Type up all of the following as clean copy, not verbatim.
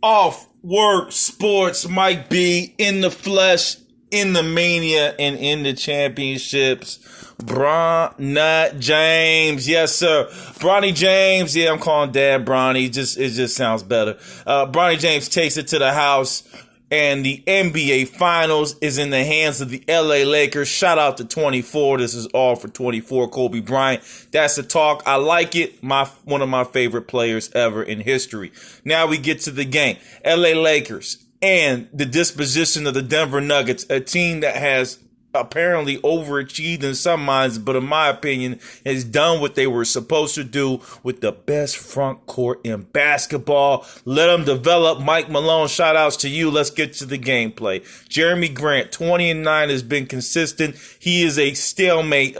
Off Work Sports, Mike B, in the flesh, in the mania, and in the championships. Bronny James, yes sir. Bronny James, yeah, I'm calling Dad Bronny. It just sounds better. Bronny James takes it to the house, and the NBA Finals is in the hands of the LA Lakers. Shout out to 24. This is all for 24. Kobe Bryant. That's the talk. I like it. One of my favorite players ever in history. Now we get to the game. LA Lakers and the disposition of the Denver Nuggets, a team that has apparently overachieved in some minds, but in my opinion, has done what they were supposed to do with the best front court in basketball. Let them develop. Mike Malone, shout outs to you. Let's get to the gameplay. Jeremy Grant, 20-9, has been consistent. He is a stalemate,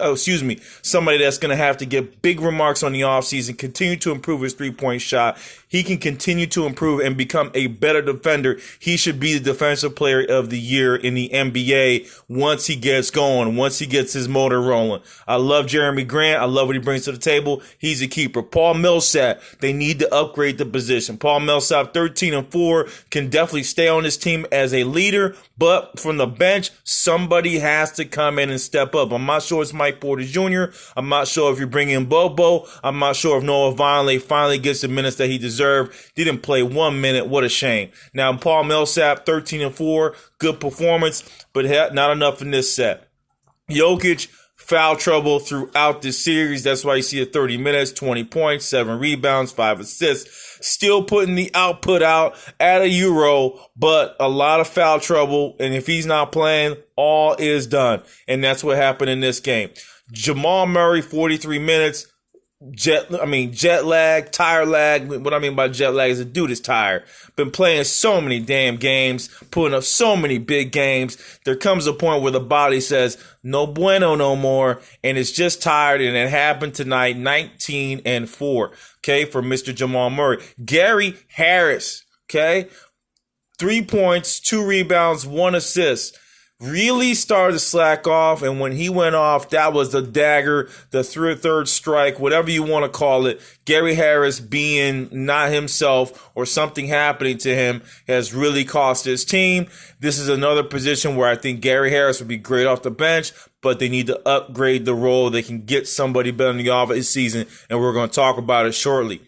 somebody that's going to have to get big remarks on the offseason, continue to improve his three-point shot. He can continue to improve and become a better defender. He should be the defensive player of the year in the NBA once he gets going, once he gets his motor rolling. I love Jeremy Grant. I love what he brings to the table. He's a keeper. Paul Millsap, they need to upgrade the position. Paul Millsap, 13-4, can definitely stay on this team as a leader, but from the bench, somebody has to come in and step up. I'm not sure it's Mike Porter Jr. I'm not sure if you bring in Bobo. I'm not sure if Noah Vonleh finally gets the minutes that he deserves. Didn't play 1 minute. What a shame. Now, Paul Millsap, 13-4, good performance, but not enough in this set. Jokic, foul trouble throughout this series. That's why you see it 30 minutes, 20 points, 7 rebounds, 5 assists. Still putting the output out at a Euro, but a lot of foul trouble. And if he's not playing, all is done. And that's what happened in this game. Jamal Murray, 43 minutes. Jet lag, tire lag. What I mean by jet lag is the dude is tired. Been playing so many damn games, putting up so many big games. There comes a point where the body says, no bueno no more, and it's just tired, and it happened tonight, 19-4, okay, for Mr. Jamal Murray. Gary Harris, okay, 3 points, 2 rebounds, 1 assist. Really started to slack off, and when he went off, that was the dagger, the third strike, whatever you want to call it. Gary Harris being not himself or something happening to him has really cost his team. This is another position where I think Gary Harris would be great off the bench, but they need to upgrade the role. They can get somebody better in the off season, and we're going to talk about it shortly.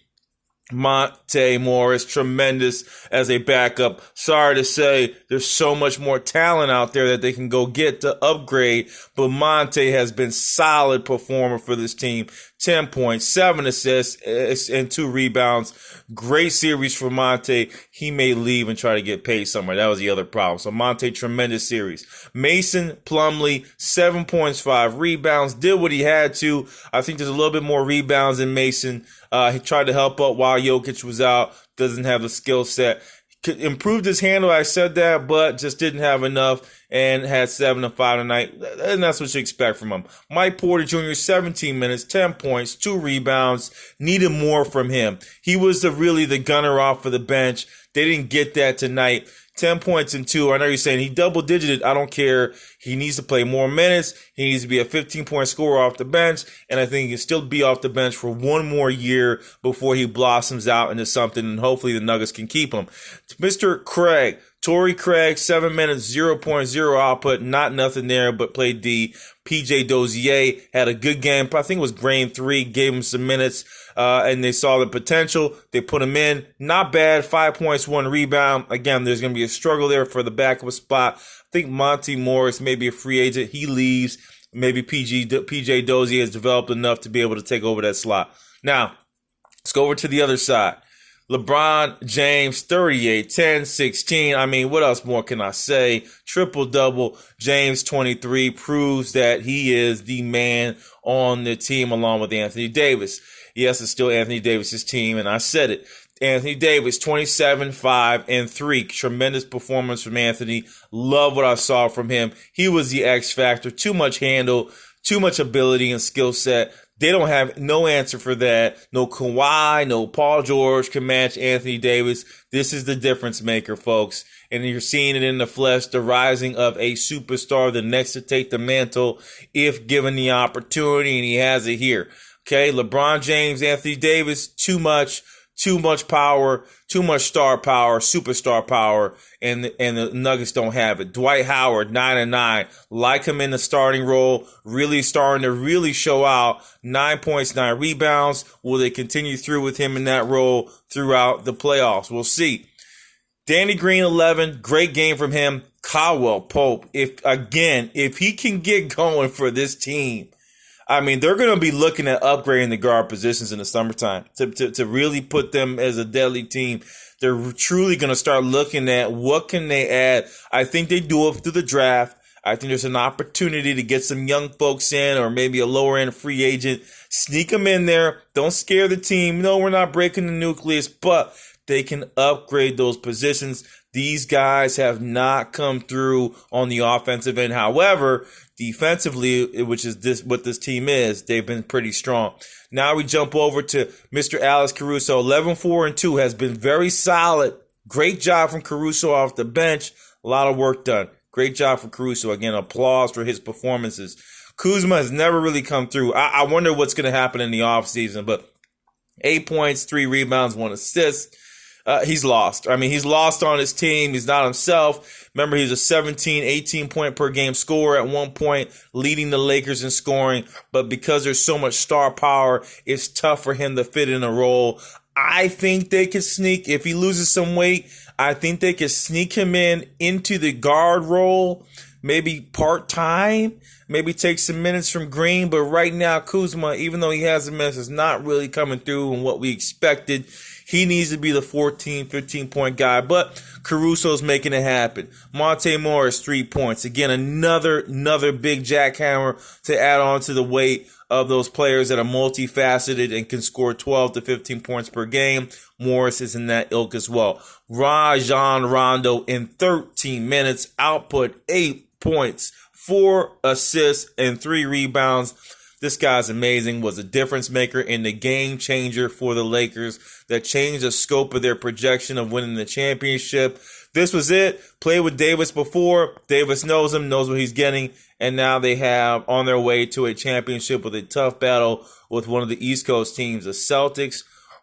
Monte Morris, tremendous as a backup. Sorry to say, there's so much more talent out there that they can go get to upgrade, but Monte has been solid performer for this team. 10 points, 7 assists, and 2 rebounds. Great series for Monte. He may leave and try to get paid somewhere. That was the other problem. So Monte, tremendous series. Mason Plumlee, 7 points, 5 rebounds. Did what he had to. I think there's a little bit more rebounds in Mason. He tried to help out while Jokic was out. Doesn't have the skill set. Improved his handle, I said that, but just didn't have enough and had 7 and 5 tonight. And that's what you expect from him. Mike Porter Jr., 17 minutes, 10 points, 2 rebounds. Needed more from him. He was really the gunner off for the bench. They didn't get that tonight. 10 points and 2. I know you're saying he double-digited. I don't care. He needs to play more minutes. He needs to be a 15-point scorer off the bench. And I think he can still be off the bench for 1 more year before he blossoms out into something. And hopefully the Nuggets can keep him. Mr. Craig, Torrey Craig, 7 minutes, 0.0 output. Not nothing there, but played D. PJ Dozier had a good game. I think it was game 3. Gave him some minutes. And they saw the potential. They put him in. Not bad. 5 points, 1 rebound. Again, there's going to be a struggle there for the backup spot. I think Monte Morris may be a free agent. He leaves. Maybe PJ Dozier has developed enough to be able to take over that slot. Now, let's go over to the other side. LeBron James, 38, 10, 16. I mean, what else more can I say? Triple-double. James, 23, proves that he is the man on the team along with Anthony Davis. Yes, it's still Anthony Davis's team, and I said it. Anthony Davis, 27, 5, and 3. Tremendous performance from Anthony. Love what I saw from him. He was the X factor. Too much handle, too much ability and skill set. They don't have no answer for that. No Kawhi, no Paul George can match Anthony Davis. This is the difference maker, folks. And you're seeing it in the flesh, the rising of a superstar, the next to take the mantle if given the opportunity, and he has it here. Okay, LeBron James, Anthony Davis, too much. too much power, too much star power, superstar power, and the Nuggets don't have it. Dwight Howard, 9-9, like him in the starting role, really starting to really show out. 9 points, 9 rebounds. Will they continue through with him in that role throughout the playoffs? We'll see. Danny Green, 11, great game from him. Caldwell Pope, if he can get going for this team, I mean, they're going to be looking at upgrading the guard positions in the summertime to really put them as a deadly team. They're truly going to start looking at what can they add. I think they do it through the draft. I think there's an opportunity to get some young folks in, or maybe a lower end free agent. Sneak them in there. Don't scare the team. No, we're not breaking the nucleus, but they can upgrade those positions. These guys have not come through on the offensive end. However, defensively, which is what this team is, they've been pretty strong. Now we jump over to Mr. Alex Caruso. 11-4-2 has been very solid. Great job from Caruso off the bench. A lot of work done. Great job for Caruso. Again, applause for his performances. Kuzma has never really come through. I wonder what's going to happen in the offseason, but 8 points, 3 rebounds, 1 assist. He's lost. I mean, he's lost on his team. He's not himself. Remember, he's a 17, 18 point per game scorer at one point, leading the Lakers in scoring. But because there's so much star power, it's tough for him to fit in a role. I think they could sneak, if he loses some weight, I think they could sneak him into the guard role, maybe part-time, maybe take some minutes from Green. But right now, Kuzma, even though he has a minutes, is not really coming through in what we expected. He needs to be the 14, 15-point guy, but Caruso's making it happen. Monte Morris, 3 points. Again, another big jackhammer to add on to the weight of those players that are multifaceted and can score 12 to 15 points per game. Morris is in that ilk as well. Rajon Rondo in 13 minutes, output 8 points, 4 assists, and 3 rebounds. This guy's amazing, was a difference maker and the game changer for the Lakers that changed the scope of their projection of winning the championship. This was it. Played with Davis before. Davis knows him, knows what he's getting, and now they have on their way to a championship with a tough battle with one of the East Coast teams, the Celtics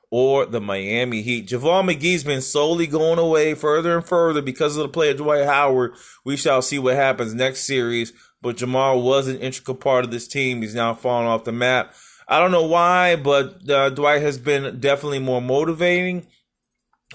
or the Miami Heat. JaVale McGee's been slowly going away further and further because of the play of Dwight Howard. We shall see what happens next series. But Jamal was an integral part of this team. He's now fallen off the map. I don't know why, but Dwight has been definitely more motivating.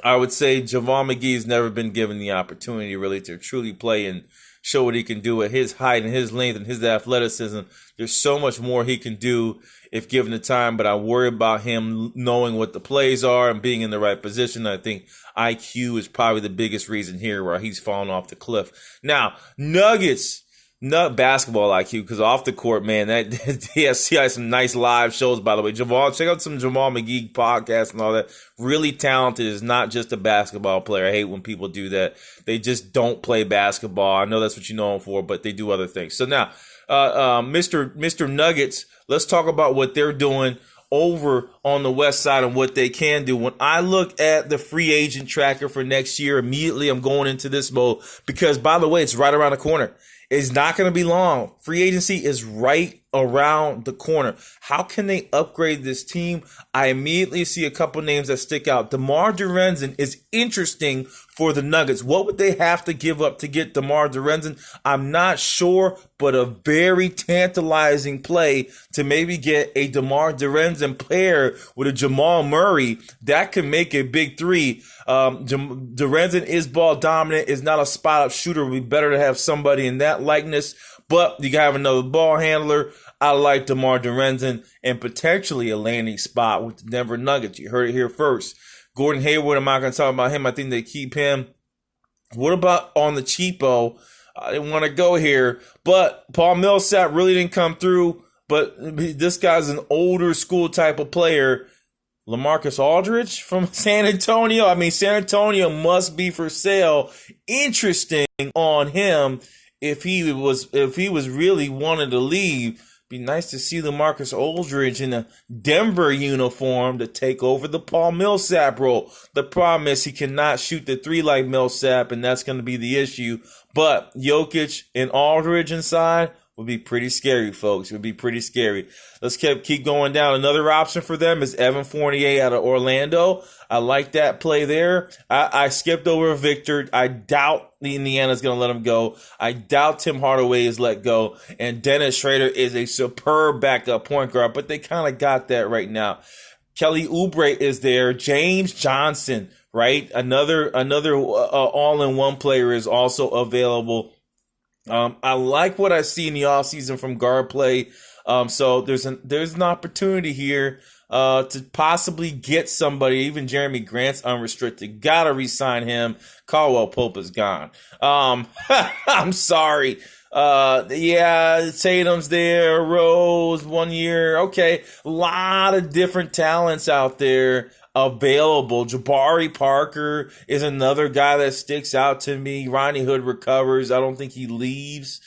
I would say JaVale McGee's never been given the opportunity really to truly play and show what he can do at his height and his length and his athleticism. There's so much more he can do if given the time, but I worry about him knowing what the plays are and being in the right position. I think IQ is probably the biggest reason here where he's fallen off the cliff. Now, Nuggets. Not basketball IQ, because off the court, man, he has some nice live shows, by the way. Check out some Jamal McGee podcasts and all that. Really talented, is not just a basketball player. I hate when people do that. They just don't play basketball. I know that's what you know him for, but they do other things. So now, Mr. Nuggets, let's talk about what they're doing over on the west side and what they can do. When I look at the free agent tracker for next year, immediately I'm going into this mode because, by the way, it's right around the corner. It's not going to be long. Free agency is right around the corner. How can they upgrade this team? I immediately see a couple names that stick out. DeMar DeRozan is interesting for the Nuggets. What would they have to give up to get DeMar DeRozan? I'm not sure, but a very tantalizing play to maybe get a DeMar DeRozan player with a Jamal Murray. That could make a big three. DeRozan is ball dominant, is not a spot-up shooter. It would be better to have somebody in that likeness. But you can have another ball handler. I like DeMar DeRozan and potentially a landing spot with the Denver Nuggets. You heard it here first. Gordon Hayward, I'm not going to talk about him. I think they keep him. What about on the cheapo? I didn't want to go here, but Paul Millsap really didn't come through. But this guy's an older school type of player. LaMarcus Aldridge from San Antonio. I mean, San Antonio must be for sale. Interesting on him if he was really wanting to leave. Be nice to see LaMarcus Aldridge in a Denver uniform to take over the Paul Millsap role. The problem is he cannot shoot the three like Millsap, and that's going to be the issue. But Jokic and Aldridge inside, would be pretty scary, folks. It would be pretty scary. Let's keep going down. Another option for them is Evan Fournier out of Orlando. I like that play there. I skipped over Victor. I doubt Indiana's going to let him go. I doubt Tim Hardaway is let go. And Dennis Schrader is a superb backup point guard, but they kind of got that right now. Kelly Oubre is there. James Johnson, right? Another all-in-one player is also available. I like what I see in the offseason from guard play. So there's an opportunity here to possibly get somebody. Even Jeremy Grant's unrestricted. Gotta re-sign him. Caldwell Pope is gone. I'm sorry. Yeah, Tatum's there, Rose, 1 year. Okay, a lot of different talents out there available. Jabari Parker is another guy that sticks out to me. Rodney Hood recovers. I don't think he leaves.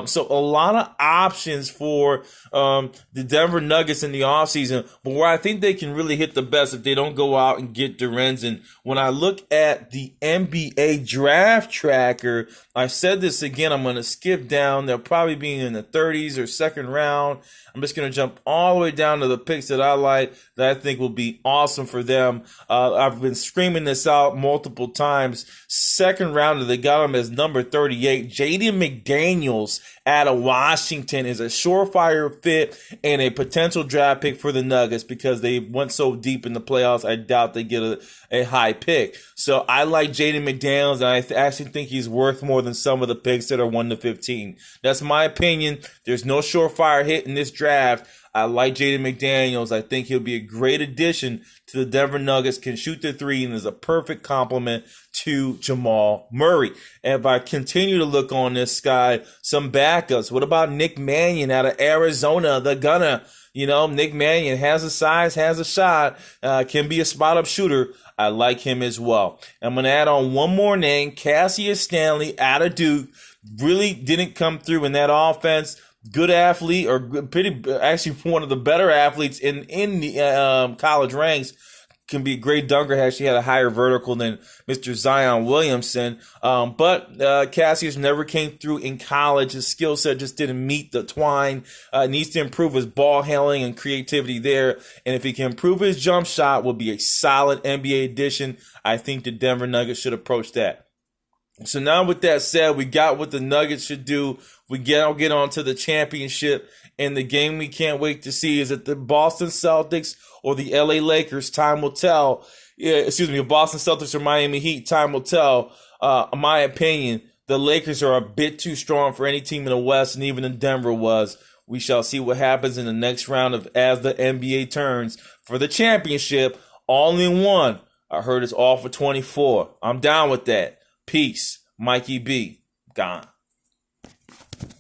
So a lot of options for the Denver Nuggets in the offseason, but where I think they can really hit the best if they don't go out and get DeRozan. When I look at the NBA draft tracker, I said this again, I'm going to skip down. They'll probably be in the 30s or second round. I'm just going to jump all the way down to the picks that I like, that I think will be awesome for them. I've been screaming this out multiple times. Second rounder, they got him as number 38. Jaden McDaniels out of Washington is a surefire fit and a potential draft pick for the Nuggets because they went so deep in the playoffs. I doubt they get a high pick. So I like Jaden McDaniels, and I actually think he's worth more than some of the picks that are 1 to 15. That's my opinion. There's no surefire hit in this draft. I like Jaden McDaniels. I think he'll be a great addition to the Denver Nuggets, can shoot the three, and is a perfect complement to Jamal Murray. And if I continue to look on this guy, some backups. What about Nick Mannion out of Arizona, the gunner? You know, Nick Mannion has a size, has a shot, can be a spot-up shooter. I like him as well. I'm going to add on one more name, Cassius Stanley out of Duke. Really didn't come through in that offense. Good athlete, or actually one of the better athletes in the college ranks. Can be a great dunker. Actually had a higher vertical than Mr. Zion Williamson. But Cassius never came through in college. His skill set just didn't meet the twine. Needs to improve his ball handling and creativity there. And if he can improve his jump shot, will be a solid NBA addition. I think the Denver Nuggets should approach that. So now with that said, we got what the Nuggets should do. We get on to the championship, and the game we can't wait to see is it the Boston Celtics or the LA Lakers. Time will tell. Boston Celtics or Miami Heat. Time will tell. In my opinion, the Lakers are a bit too strong for any team in the West, and even in Denver was. We shall see what happens in the next round as the NBA turns for the championship. All in one. I heard it's all for 24. I'm down with that. Peace. Mikey B. Gone.